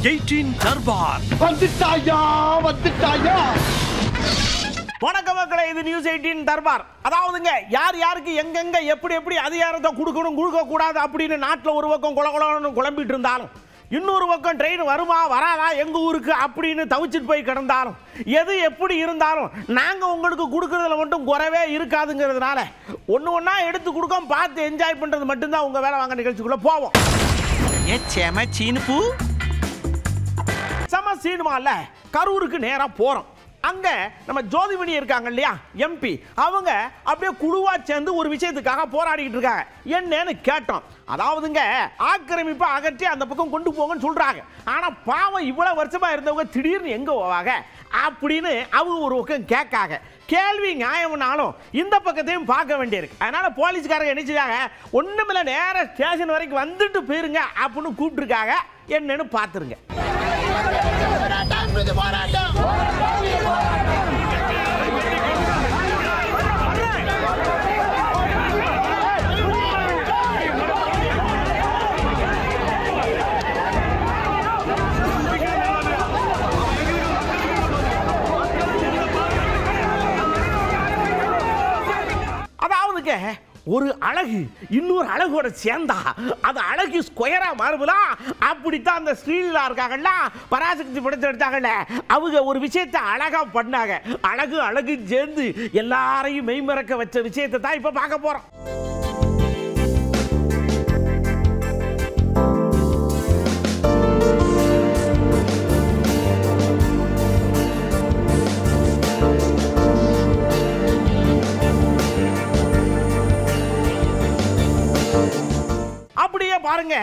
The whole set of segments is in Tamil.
18 தர்பார். வணக்கம் மக்களே, இது நியூஸ் 18 தர்பார். அதாவதுங்க, யார் யாருக்கு எங்கெங்க எப்படி அதிகாரத்தை கொடுக்கணும் கொடுக்க கூடாது அப்படின்னு நாட்டில் ஒரு பக்கம் குளகுளன்னு குழம்பிட்டு இருந்தாலும், இன்னொரு பக்கம் ட்ரெயின் வருமா வராதா எங்க ஊருக்கு அப்படின்னு தவிச்சிட்டு போய் கிடந்தாலும், எது எப்படி இருந்தாலும் நாங்க உங்களுக்கு கொடுக்கறதுல மட்டும் குறைவே இருக்காதுங்கிறதுனால ஒன்று ஒன்றா எடுத்து கொடுக்கோம். பார்த்து என்ஜாய் பண்றது மட்டும்தான் உங்க வேலை. வாங்க நிகழ்ச்சிக்குள்ள போவோம். சம சீனுமால கரூருக்கு நேரா போறோம். அங்க நம்ம ஜோதிமணி இருக்காங்க இல்லையா, எம்பி, அவங்க அப்படியே குழுவா சேர்ந்து ஒரு விஷயத்துக்காக போராடிட்டு இருக்காங்க. என்னன்னு கேட்டோம். அதாவதுங்க, ஆக்கிரமிப்பை அகற்றி அந்த பக்கம் கொண்டு போங்கன்னு சொல்றாங்க. ஆனா பாவம், இவ்வளவு வருஷமா இருந்தவங்க திடீர்னு எங்க போவாங்க அப்படின்னு அவங்க ஒரு பக்கம் கேட்காங்க. கேள்வி நியாயம்னாலும் இந்த பக்கத்தையும் பார்க்க வேண்டியிருக்கு. அதனால போலீஸ்காரங்க என்ன செய்யாங்க, ஒண்ணுமில்ல நேர ஸ்டேஷன் வரைக்கும் வந்துட்டு போயிருங்க அப்படின்னு கூப்பிட்டுருக்காங்க. என்னன்னு பார்த்துருங்க. அதாவதுங்க, ஒரு அழகு இன்னொரு அழகோட சேர்ந்தா அது அழகு ஸ்கொயரா மாறுபலாம். அப்படித்தான் அந்த ஸ்ரீலீலா இருக்காங்கல்ல, பராசக்தி படத்தை எடுத்தாங்கல்ல, அவங்க ஒரு விஷயத்தை அழகா பண்ணாங்க. அழகு சேர்ந்து எல்லாரையும் மெய்மறக்க வச்ச விஷயத்தை தான் இப்ப பார்க்க போறோம். அப்படியே பாருங்க,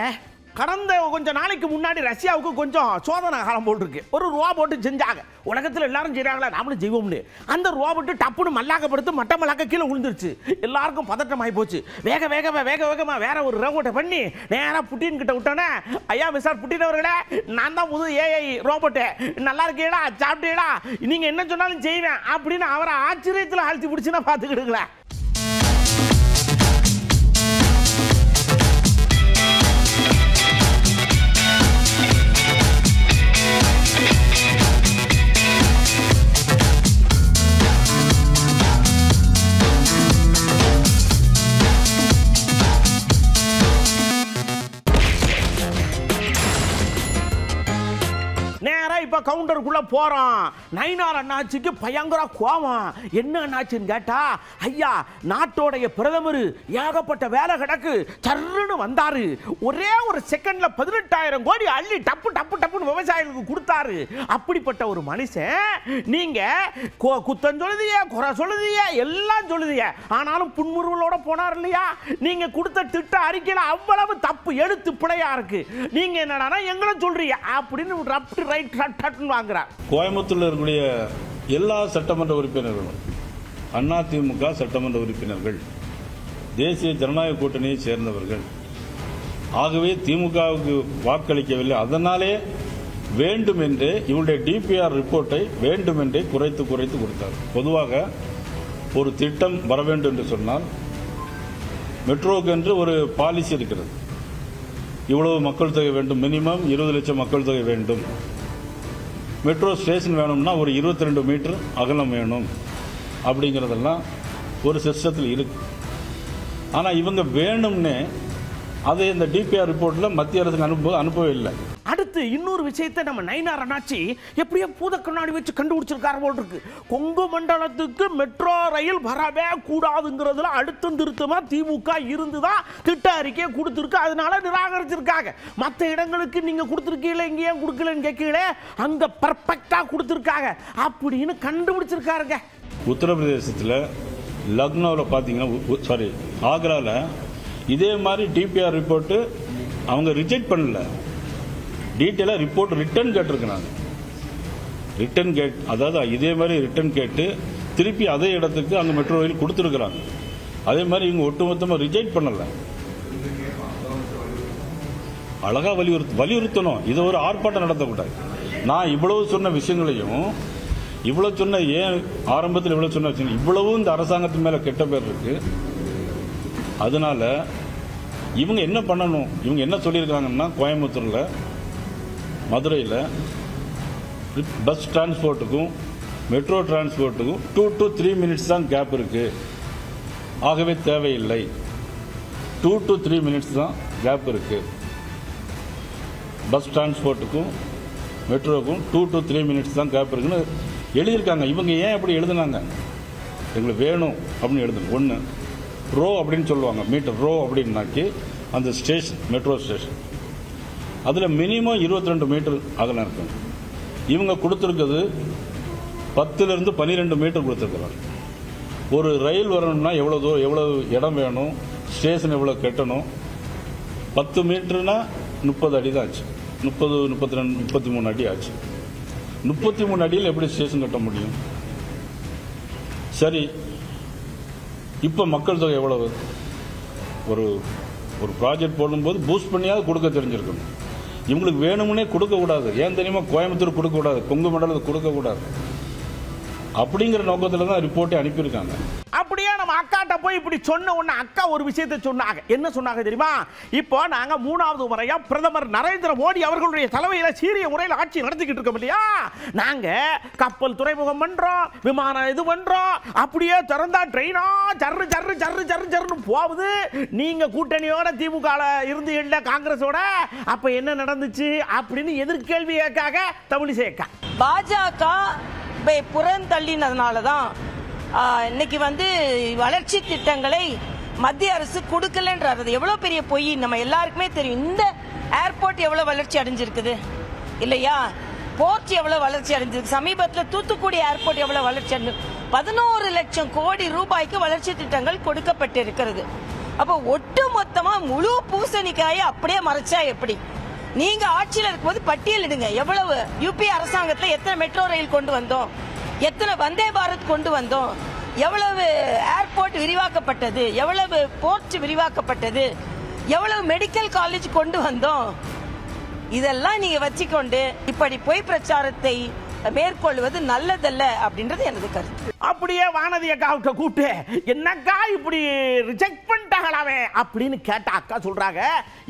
கடந்த கொஞ்ச நாளைக்கு முன்னாடி ரஷ்யாவுக்கு கொஞ்சம் சோதனை காலம் போட்டுருக்கு. ஒரு ரோபோட்டு செஞ்சாங்க. உலகத்தில் எல்லாரும் செய்யறாங்களா, நாமளும் செய்வோம்னு. அந்த ரோபோட்டு டப்புன்னு மல்லாக்கப்படுத்து மட்ட மல்லாக்க கீழே விழுந்துருச்சு. எல்லாருக்கும் பதட்டமாகி போச்சு. வேகமா வேற ஒரு ரோபோட்டை பண்ணி நேராக புட்டின் கிட்ட விட்டோன்னே, ஐயா மிஸ்டர் புட்டின் அவர்களே, நான் தான் புது ஏஐ ரோபோட்டு, நல்லா இருக்கீங்களா, சாப்பிட்டீங்களா, நீங்க என்ன சொன்னாலும் செய்வேன் அப்படின்னு அவரை ஆச்சரியத்தில் ஆழ்த்தி பிடிச்சுன்னா பார்த்துக்கிடுங்களேன். இப்ப கவுண்டருக்குள்ள போறோம். நயினார் அண்ணாச்சிக்கு பயங்கர கோபம். என்ன அண்ணாச்சின்னு கேட்டா, ஐயா நாட்டோடைய பிரதமர் ஏகப்பட்ட வேலை கிடக்கு, சர்ன்னு வந்தாரு, ஒரே ஒரு செகண்ட்ல 18,000 கோடி அள்ளி டப்புன்னு விவசாயிகளுக்கு கொடுத்தாரு. அப்படிப்பட்ட ஒரு மனுஷன் நீங்க குத்தம் சொல்லுதிய, குறை சொல்லுதிய, எல்லாம் சொல்லுதிய, ஆனாலும் புன்முறுவலோட போனார் இல்லையா. நீங்க கொடுத்த திட்ட அறிக்கையில அவ்வளவு தப்பு, எழுத்து பிழையா இருக்கு. நீங்க என்னடா எங்களை சொல்றீங்க அப்படின்னு ரைட் வாங்குறார். கோயம்புத்தூர்ல இருக்கக்கூடிய எல்லா சட்டமன்ற உறுப்பினர்களும், அதிமுக சட்டமன்ற உறுப்பினர்கள், தேசிய ஜனநாயக கூட்டணியை சேர்ந்தவர்கள். ஆகவே திமுகவுக்கு வாக்களிக்கவில்லை. அதனாலே வேண்டுமென்றே இவருடைய டிபிஆர் ரிப்போர்ட்டை வேண்டுமென்றே குறைத்து கொடுத்தார். பொதுவாக ஒரு திட்டம் வர வேண்டும் என்று சொன்னால் மெட்ரோக்கு என்று ஒரு பாலிசி இருக்கிறது. இவ்வளவு மக்கள் தொகை வேண்டும், மினிமம் 20 லட்சம் மக்கள் தொகை வேண்டும். மெட்ரோ ஸ்டேஷன் வேணும்னா ஒரு 22 மீட்டர் அகலம் வேணும். அப்படிங்கிறதெல்லாம் ஒரு சிஸ்டத்தில் இருக்கு. ஆனால் இவங்க வேணும்னே அதை இந்த டிபிஆர் ரிப்போர்ட்ல மத்திய அரசுக்கு அனுப்பவே இல்லை. அடுத்து இன்னொரு விஷயத்தை நம்ம நயினார் அண்ணாச்சி எப்படியோ பூத கண்ணாடி வச்சு கண்டுபிடிச்சிருக்காரு போல் இருக்கு. கொங்கு மண்டலத்துக்கு மெட்ரோ ரயில் வரவே கூடாதுங்கிறதுல அழுத்தம் திருத்தமா திமுக இருந்துதான் திட்ட அறிக்கையை கொடுத்துருக்கு. அதனால நிராகரிச்சிருக்காங்க. மற்ற இடங்களுக்கு நீங்க கொடுத்துருக்கீங்களே, இங்க ஏன் கொடுக்கலன்னு கேட்கல, அங்க பர்ஃபெக்டா கொடுத்துருக்காங்க அப்படின்னு கண்டுபிடிச்சிருக்காருங்க. உத்தரப்பிரதேசத்தில் லக்னோவில் பார்த்தீங்கன்னா, ஆக்ராவில் இதே மாதிரி டிபிஆர் ரிப்போர்ட்டு அவங்க ரிஜெக்ட் பண்ணல. டீட்டெயிலாக ரிப்போர்ட் ரிட்டர்ன் கேட்டிருக்கிறாங்க. அதாவது இதே மாதிரி ரிட்டர்ன் கேட்டு திருப்பி அதே இடத்துக்கு அங்கே மெட்ரோ ரயில் கொடுத்துருக்குறாங்க. அதே மாதிரி இவங்க ஒட்டுமொத்தமாக ரிஜெக்ட் பண்ணல. அழகா வலியுறுத்தணும். இதை ஒரு ஆர்ப்பாட்டம் நடத்தக்கூடாது. நான் இவ்வளவு சொன்ன விஷயங்களையும், இவ்வளவு சொன்ன, ஏன் ஆரம்பத்தில் இவ்வளவு சொன்ன விஷயம், இவ்வளவும் இந்த அரசாங்கத்தின் மேல கெட்ட பேர் இருக்கு. அதனால இவங்க என்ன பண்ணணும், இவங்க என்ன சொல்லியிருக்காங்கன்னா, கோயம்புத்தூர்ல மதுரையில் பஸ் டிரான்ஸ்போர்ட்டுக்கும் மெட்ரோ டிரான்ஸ்போர்ட்டுக்கும் 2 to 3 minutes தான் கேப் இருக்குது. ஆகவே தேவையில்லை. 2 to 3 minutes தான் கேப் இருக்குது. பஸ் டிரான்ஸ்போர்ட்டுக்கும் மெட்ரோவுக்கும் 2 to 3 minutes தான் கேப் இருக்குன்னு எழுதியிருக்காங்க. இவங்க ஏன் அப்படி எழுதுனாங்க? எங்களுக்கு வேணும் அப்படின்னு எழுதணும். ஒன்று ரோ அப்படின்னு சொல்லுவாங்க, மீட்டர் ரோ அப்படின்னாக்கி அந்த ஸ்டேஷன், மெட்ரோ ஸ்டேஷன் அதில் மினிமம் 22 மீட்டர் அகலம் இருக்கும். இவங்க கொடுத்துருக்குது 10 to 12 மீட்டர் கொடுத்துருக்குறாங்க. ஒரு ரயில் வரணும்னா எவ்வளோ இடம் வேணும், ஸ்டேஷன் எவ்வளோ கட்டணும். 10 மீட்டர்னா 30 அடி தான் ஆச்சு. 30, 32, 33 அடி ஆச்சு. 33 அடியில் எப்படி ஸ்டேஷன் கட்ட முடியும்? சரி, இப்போ மக்கள் தொகை எவ்வளவு? ஒரு ப்ராஜெக்ட் போடும்போது பூஸ்ட் பண்ணியாவது கொடுக்க தெரிஞ்சிருக்கணும். இவங்களுக்கு வேணும்னே கொடுக்கக்கூடாது. ஏன் தெரியுமா? கோயம்புத்தூர் கொடுக்கக்கூடாது, கொங்கு மண்டலத்தை கொடுக்கக்கூடாது அப்படிங்கிற நோக்கத்தில் தான் ரிப்போர்ட்டை அனுப்பியிருக்காங்க. அப்படியே நம்ம அக்காட்ட போய் இப்படி சொன்ன உடனே அக்கா ஒரு விஷயத்தை சொன்னாங்க. என்ன சொன்னாங்க தெரியுமா? இப்போ நாங்க 3வது முறையா பிரதமர் நரேந்திர மோடி அவர்களுடைய தலைமையில் சீரிய முறையில் ஆட்சி நடத்திக்கிட்டு இருக்கோம் இல்லையா? நாங்க கப்பல் துறைமுகம் பண்றோம், விமானம் இது பண்றோம், அப்படியே திறந்தா ட்ரெயினா ஜர்ரு ஜர்ரு ஜர்ரு ஜர்ரு ஜர்னு போகுது. நீங்க கூட்டணியோட திமுக இருந்து இல்ல காங்கிரஸோட, அப்ப என்ன நடந்துச்சு அப்படின்னு எதிர்கேள்வி கேட்காக தமிழிசைக்கா. பாஜக புறந்தள்ளினதுனால தான் இன்னைக்கு வளர்ச்சி திட்டங்களை மத்திய அரசு கொடுக்கலன்றது எவ்வளவு பெரிய பொய் நம்ம எல்லாருக்குமே தெரியும். இந்த ஏர்போர்ட் எவ்வளவு வளர்ச்சி அடைஞ்சிருக்குது இல்லையா? போர்ட் எவ்வளவு வளர்ச்சி அடைஞ்சிருக்கு. சமீபத்தில் தூத்துக்குடி ஏர்போர்ட் எவ்வளவு வளர்ச்சி அடைஞ்சு 11 லட்சம் கோடி ரூபாய்க்கு வளர்ச்சி திட்டங்கள் கொடுக்கப்பட்டிருக்கிறது. அப்போ ஒட்டு மொத்தமா முழு பூசணிக்காயை அப்படியே மறைச்சா எப்படி? நீங்க ஆட்சியில் இருக்கும்போது பட்டியலிடுங்க. எவ்வளவு யூபி அரசாங்கத்தில் எத்தனை மெட்ரோ ரயில் கொண்டு வந்தோம், எத்தனை வந்தே பாரத் கொண்டு வந்தோம், எவ்வளவு ஏர்போர்ட் விரிவாக்கப்பட்டது, எவ்வளவு போர்ட் விரிவாக்கப்பட்டது, எவ்வளவு மெடிக்கல் காலேஜ் கொண்டு வந்தோம். இதெல்லாம் நீங்க வச்சுக்கொண்டு இப்படி பொய் பிரச்சாரத்தை மேற்கொள்வது நல்லதல்ல அப்படின்றது எனது கருத்து. அப்படியே வானதி அக்காவுக்கு கூப்பிட்டு என்னக்கா இப்படி ரிஜெக்ட் பண்ணிட்டாங்களாவே அப்படின்னு கேட்ட அக்கா சொல்றாங்க,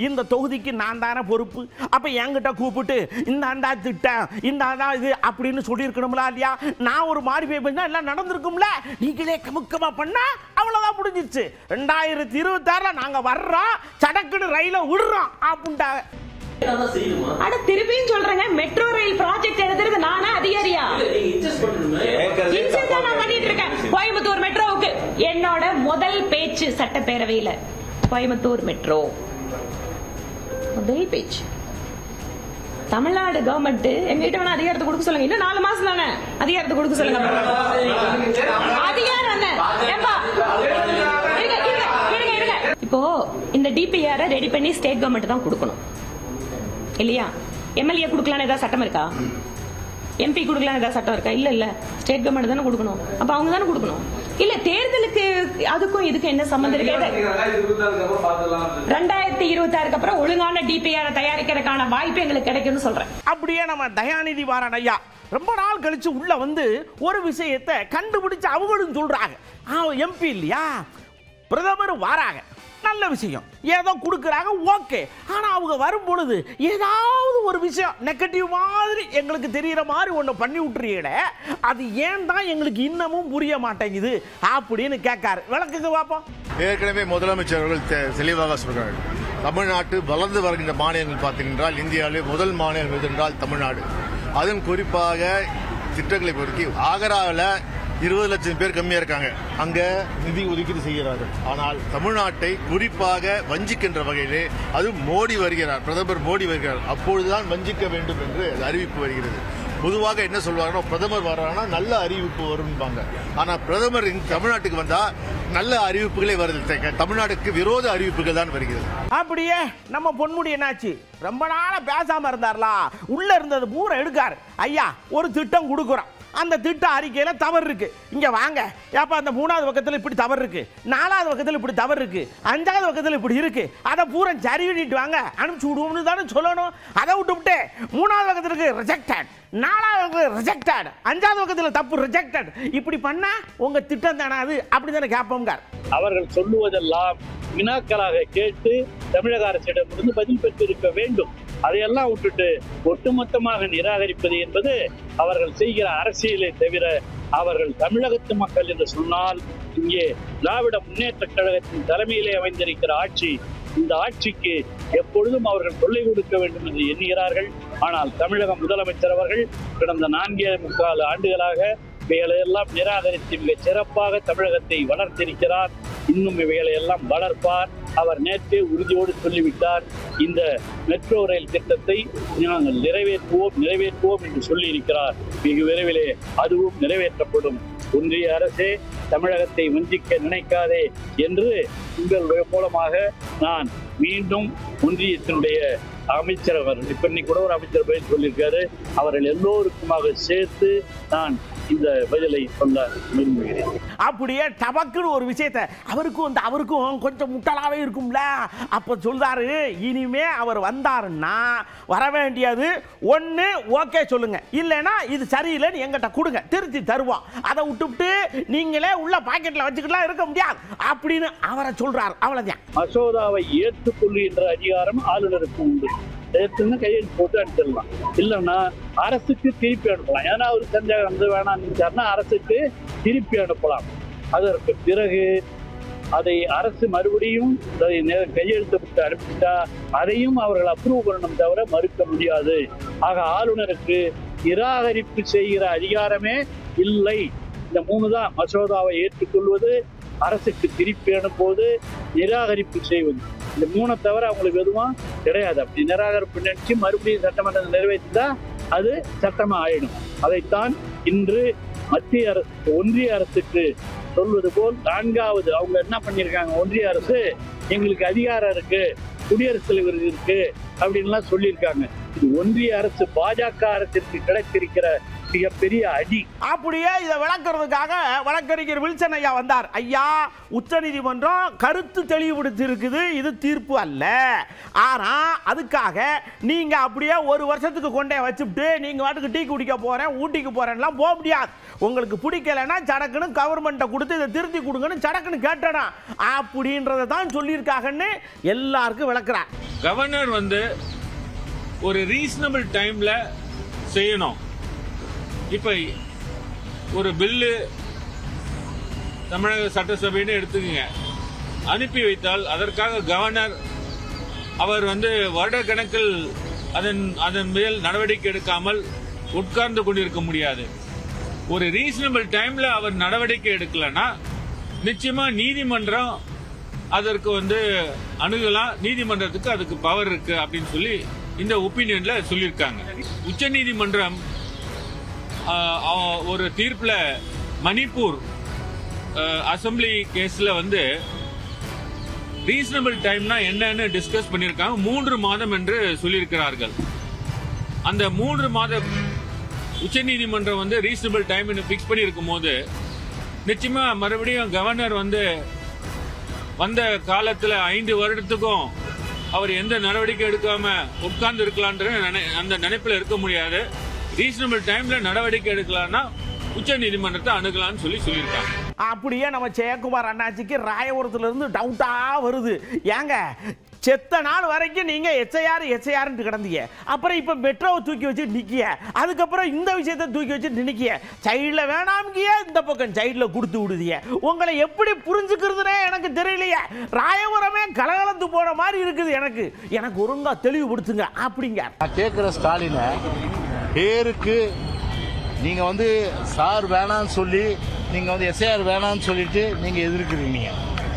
இந்த தொகுதிக்கு நான் தானே பொறுப்பு. அப்ப என்கிட்ட கூப்பிட்டு இந்த திட்டம் இந்த இது அப்படின்னு சொல்லியிருக்கணும்ல இல்லையா? நான் ஒரு மாடிஃபை பண்ணா எல்லாம் நடந்திருக்கும்ல. நீங்களே கமுக்கமா பண்ணா அவ்வளவுதான் முடிஞ்சிச்சு. 2026 நாங்க வர்றோம், சடக்குன்னு ரயில விடுறோம் அப்படின்ட்டாங்க. திருப்பியும் சொல்றேங்க, மெட்ரோ ரயில் ப்ராஜெக்ட் எழுதுறது நானா அதிகாரியா? பண்ணிட்டு இருக்கேன். கோயம்புத்தூர் மெட்ரோவுக்கு என்னோட முதல் பேச்சு சட்டப்பேரவையில கோயம்புத்தூர் மெட்ரோ முதல் பேச்சு. தமிழ்நாடு கவர்மெண்ட் எங்கிட்ட வேணா அதிகாரத்தை கொடுக்க சொல்லுங்க. இன்னும் 4 மாசம் தானே அதிகாரத்தை கொடுக்க சொல்லுங்க. அதிகாரம் இப்போ இந்த டிபிஆர் ரெடி பண்ணி ஸ்டேட் கவர்மெண்ட் தான் கொடுக்கணும் இல்லையா? எம்எல்ஏ கொடுக்கலான்னு ஏதாவது சட்டம் இருக்கா? எம்பி கொடுக்கலாம் ஏதாவது சட்டம் இருக்கா? இல்ல இல்ல, ஸ்டேட் கவர்மெண்ட் தானே கொடுக்கணும். அப்ப அவங்க தானே கொடுக்கணும். இல்ல தேர்தலுக்கு அதுக்கும் இதுக்கு என்ன சம்பந்தம் இருக்கு? 2026 அப்புறம் ஒழுங்கான டிபிஆர் தயாரிக்கிறதுக்கான வாய்ப்பு எங்களுக்கு கிடைக்கும்னு சொல்றேன். அப்படியே நம்ம தயாநிதி மாறன் ஐயா ரொம்ப நாள் கழிச்சு உள்ள ஒரு விஷயத்தை கண்டுபிடிச்சு அவங்களும் சொல்றாங்க. எம்பி இல்லையா, பிரதமர் வாராங்க, நல்ல விஷயம், ஏதோ கொடுக்குறாங்க, ஓகே. ஆனால் அவங்க வரும் பொழுது ஏதாவது ஒரு விஷயம் நெகட்டிவ் மாதிரி எங்களுக்கு தெரிகிற மாதிரி ஒன்று பண்ணி விட்டுறீங்களே, அது ஏன் தான் எங்களுக்கு இன்னமும் புரிய மாட்டேங்குது அப்படின்னு கேட்காரு. விளக்குங்க பார்ப்போம். ஏற்கனவே முதலமைச்சர் அவர்கள் தெளிவாக சொல்கிறார்கள், தமிழ்நாட்டு வளர்ந்து வருகின்ற மாநிலங்கள் பார்த்தீங்கன்றால் இந்தியாவிலே முதல் மாநிலம் எதென்றால் தமிழ்நாடு. அதுவும் குறிப்பாக திட்டங்களை பொறுக்கி ஆகராவில் 20 லட்சம் பேர் கம்மியா இருக்காங்க, அங்க நிதி ஒதுக்கீடு செய்கிறார்கள். ஆனால் தமிழ்நாட்டை குறிப்பாக வஞ்சிக்கின்ற வகையிலே அது மோடி வருகிறார், பிரதமர் மோடி வருகிறார், அப்பொழுதுதான் வஞ்சிக்க வேண்டும் என்று அறிவிப்பு வருகிறது. பொதுவாக என்ன சொல்வாங்கன்னா, பிரதமர் வர்றாங்கன்னா நல்ல அறிவிப்பு வரும்பாங்க. ஆனா பிரதமர் தமிழ்நாட்டுக்கு வந்தா நல்ல அறிவிப்புகளே வருது, தமிழ்நாட்டுக்கு விரோத அறிவிப்புகள் தான் வருகிறது. அப்படியே நம்ம பொன்முடி என்னாச்சு, ரொம்ப நாளா பேசாம இருந்தார்ல, உள்ள இருந்தது பூரா எடுக்காரு. ஐயா ஒரு திட்டம் கொடுக்குறோம், அந்த திட்ட அறிக்கையில தவறு இருக்கு, இங்க வாங்க ஏப்பா அந்த 3வது பக்கத்தில் இப்படி தவறு இருக்கு, 4வது பக்கத்தில் இப்படி தவறு இருக்கு, 5வது பக்கத்தில் இப்படி இருக்கு, அதை பூரா சரி பண்ணிட்டு வாங்க அனுப்பிச்சு விடுவோம்னு தானே சொல்லணும். அதை விட்டு 3வது பக்கத்துக்கு ரிஜெக்டட், 4வது ரிஜெக்டட், 5வது பக்கத்தில் தப்பு ரிஜெக்டட், இப்படி பண்ணா உங்க திட்டம் தானே அது அப்படி தானே கேட்போங்க. அவர்கள் சொல்லுவதெல்லாம் வினாக்களாக கேட்டு தமிழக அரசிடமிருந்து பதில் பெற்றிருக்க வேண்டும். அதையெல்லாம் விட்டுட்டு ஒட்டுமொத்தமாக நிராகரிப்பது என்பது அவர்கள் செய்கிற அரசியலை தவிர அவர்கள் தமிழகத்து மக்கள் என்று சொன்னால் இங்கே திராவிட முன்னேற்ற கழகத்தின் தலைமையிலே அமைந்திருக்கிற ஆட்சி, இந்த ஆட்சிக்கு எப்பொழுதும் அவர்கள் தொல்லை கொடுக்க வேண்டும் என்று எண்ணுகிறார்கள். ஆனால் தமிழக முதலமைச்சர் அவர்கள் கடந்த 4.25 ஆண்டுகளாக இவைகளையெல்லாம் நிராகரித்து மிக சிறப்பாக தமிழகத்தை வளர்த்திருக்கிறார். இன்னும் இவைகளையெல்லாம் வளர்ப்பார். அவர் நேற்றே உறுதியோடு சொல்லிவிட்டார், இந்த மெட்ரோ ரயில் திட்டத்தை நாங்கள் நிறைவேற்றுவோம் என்று சொல்லியிருக்கிறார். மிக விரைவிலே அதுவும் நிறைவேற்றப்படும். ஒன்றிய அரசே தமிழகத்தை வஞ்சிக்க நினைக்காதே என்று உங்களுடைய மூலமாக நான் மீண்டும் ஒன்றியத்தினுடைய அமைச்சர் அவர்கள் இப்ப இன்னைக்கு கூட ஒரு அமைச்சர் பதில் சொல்லியிருக்காரு, அவர்கள் எல்லோருக்குமாக சேர்த்து நான் இந்த பதிலை சொல்ல விரும்புகிறேன். அப்படியே டபக்குன்னு ஒரு விஷயத்தை அவருக்கும் கொஞ்சம் முட்டலாவே இருக்கும்ல. அப்ப சொல்றாரு, இனிமே அவர் வந்தாருன்னா வர வேண்டியது ஒண்ணு ஓகே சொல்லுங்க, இல்லைன்னா இது சரியில்லைன்னு எங்கிட்ட கொடுங்க, திருத்தி தருவோம். அதை விட்டுவிட்டு நீங்களே உள்ள பாக்கெட்ல வச்சுக்கலாம் இருக்க முடியாது அப்படின்னு அவரை சொல்றாரு. அவ்வளவுதான். மசோதாவை ஏற்றுக்கொள்கின்ற அதிகாரம் ஆளுநருக்கு உண்டு. ஏற்றுன்னு கையெழுத்து போட்டு அனுப்பிடலாம், இல்லைன்னா அரசுக்கு திருப்பி அனுப்பலாம். ஏன்னா அவர் சந்தேகம் வந்து வேணாம்னு அரசுக்கு திருப்பி அனுப்பலாம். அதற்கு பிறகு அதை அரசு மறுபடியும் கையெழுத்து போட்டு அனுப்பிட்டா அதையும் அவர்கள் அப்ரூவ் பண்ணணும் தவிர மறுக்க முடியாது. ஆக ஆளுநருக்கு நிராகரிப்பு செய்கிற அதிகாரமே இல்லை. இந்த 3 தான்: மசோதாவை ஏற்றுக்கொள்வது, அரசுக்கு திருப்பி அனுப்புவது, நிராகரிப்பு செய்வது. இந்த 3 தவிர அவங்களுக்கு எதுவும் கிடையாது. அப்படி நிராகரிப்பு நினைச்சு மறுபடியும் சட்டமன்றத்தை நிறைவேற்றினா அது சட்டமா ஆயிடும். அதைத்தான் இன்று மத்திய அரசு ஒன்றிய அரசுக்கு சொல்வது போல் 4வது அவங்க என்ன பண்ணியிருக்காங்க, ஒன்றிய அரசு எங்களுக்கு அதிகாரம் இருக்கு, குடியரசுத் தலைவர் இருக்கு அப்படின்லாம் சொல்லியிருக்காங்க. இது ஒன்றிய அரசு பாஜக அரசிற்கு கிடைத்திருக்கிற மிகப்பெரிய அடி. அப்படியே இதை விளக்குறதுக்காக வழக்கறிஞர் வில்சன் ஐயா வந்தார். ஐயா, உச்சநீதிமன்றம் கருத்து தெளிவுபடுத்தி இருக்குது, இது தீர்ப்பு அல்ல. ஆனா அதுக்காக நீங்க அப்படியே ஒரு வருஷத்துக்கு கொண்டே வச்சுட்டு நீங்க வாட்டுக்கு டீ குடிக்க போறேன், ஊட்டிக்கு போறேன்லாம் போக முடியாது. உங்களுக்கு பிடிக்கலன்னா சடக்குன்னு கவர்மெண்ட்டை கொடுத்து இதை திருத்தி கொடுங்கன்னு சடக்குன்னு கேட்டனா அப்படின்றத தான் சொல்லியிருக்காங்கன்னு எல்லாருக்கும் விளக்குறார். கவர்னர் வந்து ஒரு ரீசனபிள் டைம்ல செய்யணும். இப்ப ஒரு பில்லு தமிழக சட்டசபைன்னு எடுத்துக்கங்க, அனுப்பி வைத்தால் அதற்காக கவர்னர் அவர் வந்து வருட கணக்கில் அதன் மேல் நடவடிக்கை எடுக்காமல் உட்கார்ந்து கொண்டிருக்க முடியாது. ஒரு ரீசனபிள் டைம்ல அவர் நடவடிக்கை எடுக்கலன்னா நிச்சயமா நீதிமன்றம் அதற்கு வந்து அணுகலாம். நீதிமன்றத்துக்கு அதுக்கு பவர் இருக்கு அப்படின்னு சொல்லி இந்த ஒப்பீனியன்ல சொல்லியிருக்காங்க. உச்ச நீதிமன்றம் ஒரு தீர்ப்புல மணிப்பூர் அசம்பிளி கேஸ்ல வந்து ரீசனபிள் டைம்னா என்னன்னு டிஸ்கஸ் பண்ணியிருக்காங்க. 3 மாதம் என்று சொல்லியிருக்கிறார்கள். அந்த 3 மாதம் உச்சநீதிமன்றம் வந்து ரீசனபிள் டைம் பிக்ஸ் பண்ணியிருக்கும் போது நிச்சயமா மறுபடியும் கவர்னர் வந்து வந்த காலத்துல 5 வருடத்துக்கும் அவர் எந்த நடவடிக்கை எடுக்காம உட்கார்ந்து இருக்கலான்ற அந்த நினைப்புல இருக்க முடியாது. ரீசனபிள் டைம்ல நடவடிக்கை எடுக்கலாம்னா உச்ச நீதிமன்றத்தை அணுகலாம்னு சொல்லியிருக்காங்க. அப்படியே நம்ம ஜெயக்குமார் அண்ணாச்சிக்கு ராயபுரத்துல இருந்து டவுட்டா வருது. ஏங்க, செத்த நாள் வரைக்கும் நீங்க எஸ்ஐஆர் கிடந்தீங்க, அப்புறம் இப்ப மெட்ரோவை தூக்கி வச்சு நிக்கிய, அதுக்கப்புறம் இந்த விஷயத்தை தூக்கி வச்சு நிக்கிய, சைடுல வேணாம்கிய, இந்த பக்கம் சைடுல கொடுத்து விடுதிய. உங்களை எப்படி புரிஞ்சுக்கிறதுனே எனக்கு தெரியலையே. ராயபுரமே கலகலத்து போன மாதிரி இருக்குது. எனக்கு ஒழுங்கா தெளிவுபடுத்துங்க அப்படிங்க. நான் கேட்கிற ஸ்டாலின் பேருக்கு நீங்க வந்து சார் வேணான்னு சொல்லி நீங்க வந்து எஸ்ஐஆர் வேணான்னு சொல்லிட்டு நீங்க எதிர்க்கிறீங்க.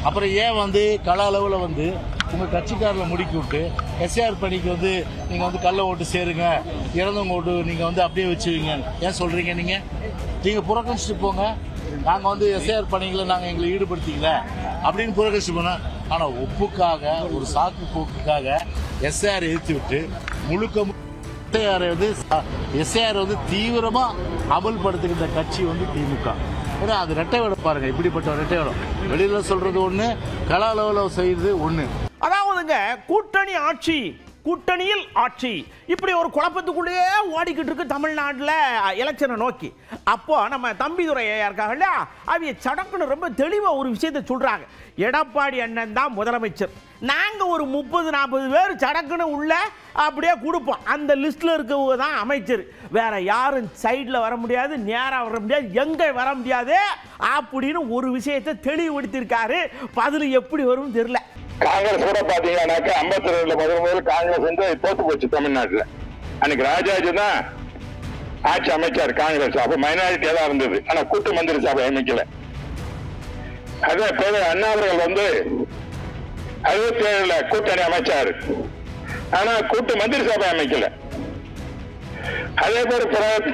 அப்புறம் ஏன் வந்து கல அளவில் வந்து உங்க கட்சிக்காரில் முடுக்கி விட்டு எஸ்ஐஆர் பணிக்கு வந்து நீங்க வந்து கள்ள ஓட்டு சேருங்க, இறந்தவங்க ஓட்டு நீங்க வந்து அப்படியே வச்சுவீங்க ஏன் சொல்றீங்க? நீங்க புறக்கணிச்சுட்டு போங்க, நாங்க வந்து எஸ்ஐஆர் பணிகளை நாங்க எங்களை ஈடுபடுத்திக்கல அப்படின்னு புறக்கணிச்சு போனோம். ஆனா ஒப்புக்காக ஒரு சாக்கு போக்குக்காக எஸ்ஐஆர் எதிர்த்து விட்டு முழுக்க எஸ்ஐஆர் வந்து தீவிரமா அமல்படுத்துகின்ற கட்சி வந்து திமுக. ஏன்னா அது ரெட்டை வேடம் பாருங்க, இப்படிப்பட்ட ரெட்டை வேடம். வெளியில சொல்றது ஒண்ணு, கல அளவில் செய்யறது ஒண்ணு. அதாவதுங்க, கூட்டணி ஆட்சி கூட்டணியில் ஆட்சி, இப்படி ஒரு குழப்பத்துக்குள்ளேயே ஓடிக்கிட்டு இருக்கு தமிழ்நாட்டில் எலெக்ஷனை நோக்கி. அப்போ நம்ம தம்பிதுரை இருக்காங்கல்ல, அவங்க சடக்குன்னு ரொம்ப தெளிவாக ஒரு விஷயத்தை சொல்றாங்க. எடப்பாடி அண்ணன் தான் முதலமைச்சர், நாங்க ஒரு 30-40 பேர் சடக்குன்னு உள்ள அப்படியே கொடுப்போம், அந்த லிஸ்ட்ல இருக்கவங்க தான் அமைச்சர், வேற யாரும் சைடில் வர முடியாது, நேராக வர முடியாது, எங்க வர முடியாது அப்படின்னு ஒரு விஷயத்தை தெளிவுபடுத்தியிருக்காரு. பதில் எப்படி வரும் தெரியல. காங்கிரஸ் கூட பாத்தீங்கன்னாக்கா 52 முதல் காங்கிரஸ் வந்து தோத்து போச்சு தமிழ்நாட்டில். அன்னைக்கு ராஜாஜி தான் ஆட்சி அமைச்சார் காங்கிரஸ், அப்ப மைனாரிட்டியா தான் இருந்தது, ஆனா கூட்டு மந்திரி சபை அமைக்கல. அதே போல அண்ணாவர்கள் வந்து 67 கூட்டணி அமைச்சாரு, ஆனா கூட்டு மந்திரி சபை அமைக்கல. அதே போல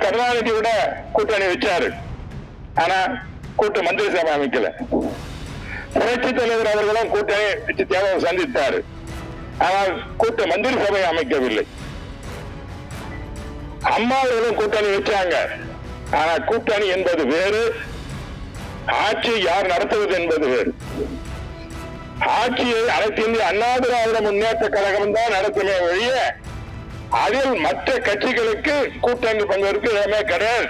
கருணாநிதி விட கூட்டணி வச்சாரு, ஆனா கூட்டு மந்திரி சபை அமைக்கல. புரட்சி தலைவர் அவர்களும் கூட்டணி வச்சு தேர்தலை சந்தித்தார், ஆனால் கூட்டு மந்திரி சபை அமைக்கவில்லை. அம்மா அவர்களும் கூட்டணி வச்சாங்க, ஆனா கூட்டணி என்பது வேறு, ஆட்சி யார் நடத்துவது என்பது வேறு. ஆட்சியை அனைத்து இந்திய அண்ணா திராவிட முன்னேற்ற கழகம் தான் நடத்துமே ஒழிய அதில் மற்ற கட்சிகளுக்கு கூட்டணி பங்கேற்கு இடமே கிடையாது.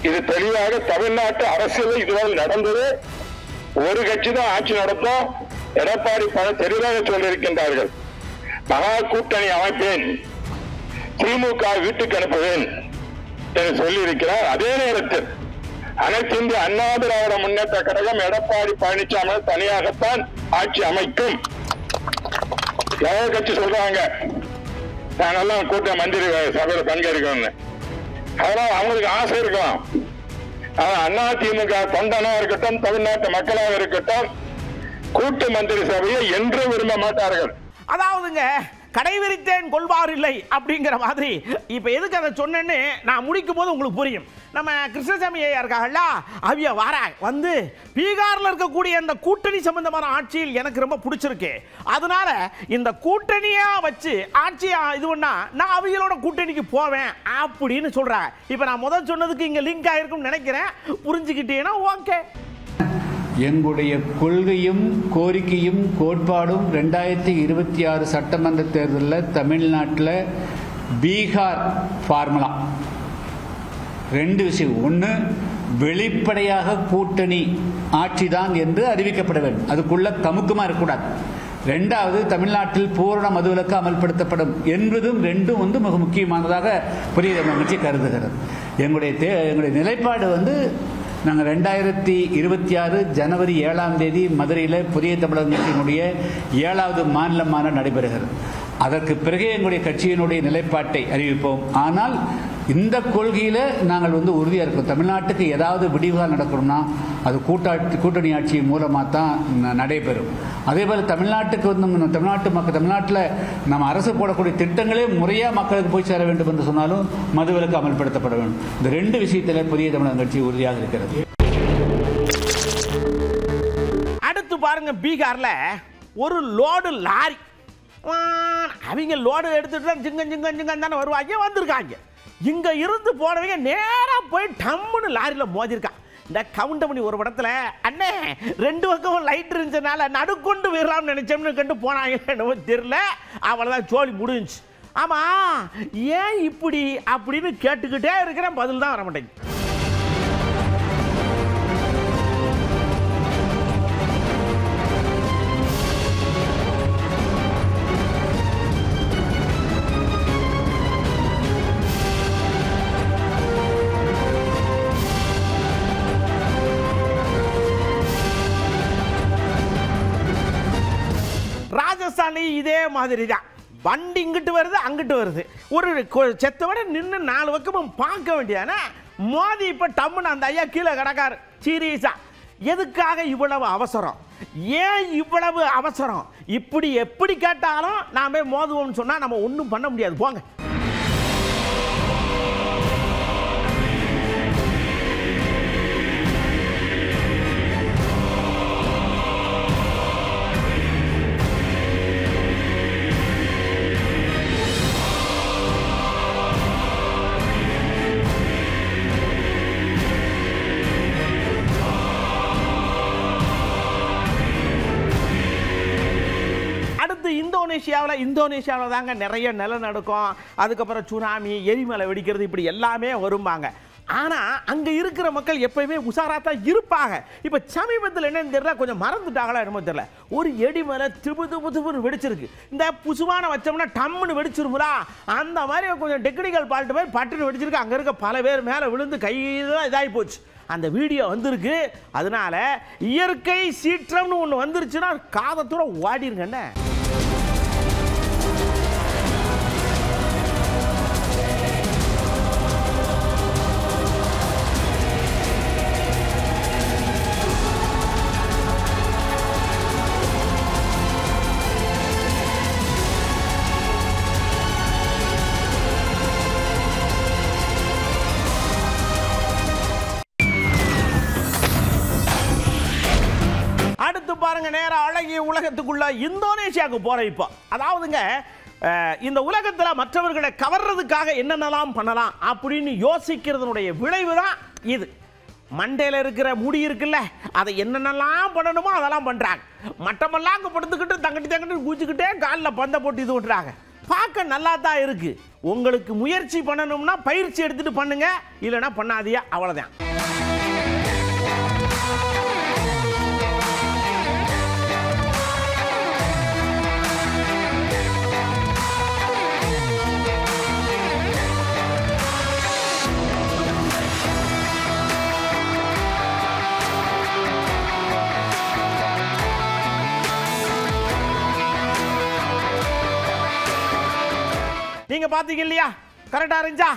இது தெளிவாக தமிழ்நாட்டு அரசியல் இதுவரை நடந்தது. ஒரு கட்சி தான் ஆட்சி நடத்தும். எடப்பாடி தெளிவாக சொல்லியிருக்கின்றார்கள், மகா கூட்டணி அமைப்பேன், திமுக வீட்டுக்கு அனுப்புவேன் என்று சொல்லியிருக்கிறார். அதே நேரத்தில் அனைத்து இந்திய அண்ணா திராவிட முன்னேற்ற கழகம் எடப்பாடி பழனிசாமி தனியாகத்தான் ஆட்சி அமைக்கும். எவ்வளவு கட்சி சொல்றாங்க நாங்கெல்லாம் கூட்ட மந்திரி சபையில் பங்கேற்கணும்னு, அதனால அவங்களுக்கு ஆசை இருக்கலாம். அண்ணா திமுக தொண்டனா இருக்கட்டும், தமிழ்நாட்டு மக்களாக இருக்கட்டும், கூட்டு மந்திரி சபையை என்று விரும்ப மாட்டார்கள். அதாவதுங்க, கடைவிரித்தேன் கொள்வார் இல்லை அப்படிங்கிற மாதிரி. இப்போ எதுக்கு அதை சொன்னேன்னு நான் முடிக்கும் போது உங்களுக்கு புரியும். நம்ம கிருஷ்ணசாமி ஐயா இருக்காங்கல்ல, அவிய வந்து பீகாரில் இருக்கக்கூடிய இந்த கூட்டணி சம்பந்தமான ஆட்சியில் எனக்கு ரொம்ப பிடிச்சிருக்கு, அதனால இந்த கூட்டணியா வச்சு ஆட்சியா இது பண்ணா நான் அவிகளோட கூட்டணிக்கு போவேன் அப்படின்னு சொல்றாங்க. இப்போ நான் முதல் சொன்னதுக்கு இங்க லிங்க் ஆயிருக்கும்னு நினைக்கிறேன், புரிஞ்சுக்கிட்டீங்கன்னா ஓகே. எங்களுடைய கொள்கையும் கோரிக்கையும் கோட்பாடும் 2026 சட்டமன்ற தேர்தலில் தமிழ்நாட்டில் பீகார் ஃபார்முலா 2 விஷயம். ஒன்று, வெளிப்படையாக கூட்டணி ஆட்சி தான் என்று அறிவிக்கப்பட வேண்டும், அதுக்குள்ள கமுக்கமாக இருக்கக்கூடாது. 2வது, தமிழ்நாட்டில் பூரண மதுவிலக்கு அமல்படுத்தப்படும் என்பதும் 2ம் வந்து மிக முக்கியமானதாக புதிய தமிழக கட்சி கருதுகிறது. எங்களுடைய நிலைப்பாடு வந்து நாங்கள் 2026 ஜனவரி 7ஆம் தேதி மதுரையில் புதிய தமிழக கட்சியினுடைய 7வது மாநில மாநாடு நடைபெறுகிறது. அதற்கு பிறகு எங்களுடைய கட்சியினுடைய நிலைப்பாட்டை அறிவிப்போம். ஆனால் இந்த கொள்கையில் நாங்கள் வந்து உறுதியாக இருக்கோம். தமிழ்நாட்டுக்கு ஏதாவது விடிவுகால் நடக்கணும்னா அது கூட்டணி ஆட்சி மூலமாக தான் நடைபெறும். அதே போல் தமிழ்நாட்டுக்கு வந்து தமிழ்நாட்டில் நம்ம அரசு போடக்கூடிய திட்டங்களே முறையாக மக்களுக்கு போய் சேர வேண்டும் என்று சொன்னாலும் மதுவிலக்கு அமல்படுத்தப்பட வேண்டும். இந்த 2 விஷயத்தில் புதிய தமிழக கட்சி உறுதியாக இருக்கிறது. அடுத்து பாருங்க, பீகார்ல ஒரு லோடு லாரி, அவங்க லோடு எடுத்துட்டு தான் ஜிங்க தானே வருவாங்க, வந்திருக்காங்க. இங்க இருந்து போனவங்க நேரா போய் டம்முன்னு லாரியில மோதிருக்காங்க. இந்த கவுண்டமணி ஒரு படத்துல, அண்ணே 2 பக்கமும் லைட் இருந்துச்சனால நடுக்கொண்டு விடலாம்னு நினைச்சோம்னு கண்டு போனாங்க, என்னவோ தெரியல, அவ்வளவுதான் சோழி முடிஞ்சு. ஆமா, ஏன் இப்படி அப்படின்னு கேட்டுக்கிட்டே இருக்கிறேன், பதில் தான் வர மாட்டேங்குது. ராஜஸ்தானி இதே மாதிரி தான், வண்டி இங்கிட்டு வருது அங்கிட்டு வருது, ஒரு செத்தவட நின்று 4 பக்கமும் பார்க்க வேண்டியதானே, மோதி இப்ப டம்முன்னு அந்த ஐயா கீழே கிடக்காரு. சீரியஸா எதுக்காக இவ்வளவு அவசரம், ஏன் இவ்வளவு அவசரம்? இப்படி எப்படி கேட்டாலும் நாம மோதுவோம்னு சொன்னா நம்ம ஒன்றும் பண்ண முடியாது, போங்க. இந்தோனேஷியாவில் தாங்க நிறைய நிலநடுக்கம், அதுக்கப்புறம் சுனாமி, எரிமலை வெடிக்கிறது, இப்படி எல்லாமே வரும்பாங்க. ஆனால் அங்கே இருக்கிற மக்கள் எப்பயுமே உஷாராக தான் இருப்பாங்க. இப்போ சமீபத்தில் என்னன்னு தெரியல, கொஞ்சம் மறந்துட்டாங்களா என்னமோ தெரியல, ஒரு எடிமலை திபுன்னு வெடிச்சிருக்கு. இந்த புசுவான வச்சோம்னா டம்முன்னு வெடிச்சிருமுலா, அந்த மாதிரி கொஞ்சம் டெக்னிக்கல் பால்ட்டு மாதிரி பட்டுன்னு வெடிச்சிருக்கு. அங்கே இருக்க பல பேர் மேலே விழுந்து கைதான் இதாகி போச்சு. அந்த வீடியோ வந்திருக்கு. அதனால இயற்கை சீற்றம்னு ஒன்று வந்துருச்சுன்னா காதத்தோட ஓடிருங்கண்ணே. அடுத்து பாருங்க, நேரா அழகிய உலகத்துக்குள்ள இந்தோனேஷியாவுக்கு போற. இப்போ அதாவதுங்க, இந்த உலகத்தில் மற்றவர்களை கவர்றதுக்காக என்னென்னலாம் பண்ணலாம் அப்படின்னு யோசிக்கிறதுனுடைய விளைவு தான் இது. மண்டையில் இருக்கிற முடி இருக்குல்ல, அதை என்னென்னலாம் பண்ணணுமோ அதெல்லாம் பண்றாங்க. மட்டமெல்லாம் அங்கே படுத்துக்கிட்டு தங்கட்டி குச்சிக்கிட்டே காலில் பந்தை போட்டு இது விட்டுறாங்க. பார்க்க நல்லா தான் இருக்கு. உங்களுக்கு முயற்சி பண்ணணும்னா பயிற்சி எடுத்துட்டு பண்ணுங்க, இல்லைன்னா பண்ணாதியா, அவ்வளோதான். நீங்க பாத்தீங்க இல்லையா, கரெக்டா இருந்துச்சா?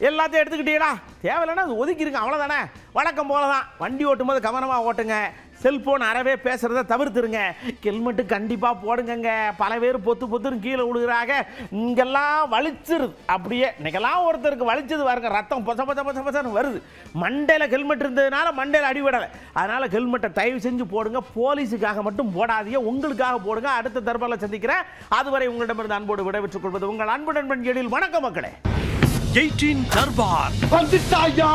எல்லாத்தையும் எடுத்துக்கிட்டீங்களா? தேவையில்லைன்னா அது ஒதுக்கிருங்க, அவ்வளோதானே. வழக்கம் போல தான். வண்டி ஓட்டும் போது கவனமாக ஓட்டுங்க. செல்போன் அறவே பேசுறத தவிர்த்துருங்க. ஹெல்மெட்டு கண்டிப்பாக போடுங்க. பல பேர் பொத்துன்னு கீழே விழுகிறாங்க. இங்கெல்லாம் வலிச்சிருது. அப்படியே இன்னைக்கெல்லாம் ஒருத்தருக்கு வலிச்சது பாருங்க, ரத்தம் பொசன்னு வருது. மண்டையில் ஹெல்மெட் இருந்ததுனால மண்டையில் அடிவிடலை. அதனால ஹெல்மெட்டை தயவு செஞ்சு போடுங்க. போலீஸுக்காக மட்டும் போடாதீங்க, உங்களுக்காக போடுங்க. அடுத்த தர்பாரில் சந்திக்கிறேன். அதுவரை உங்களிடமிருந்து அன்போடு விடைபெற்றுக் கொள்வது உங்கள் அன்பு நண்பன் எழில். வணக்கம் மக்களே. 18 தர்பார் வந்துட்டாயா.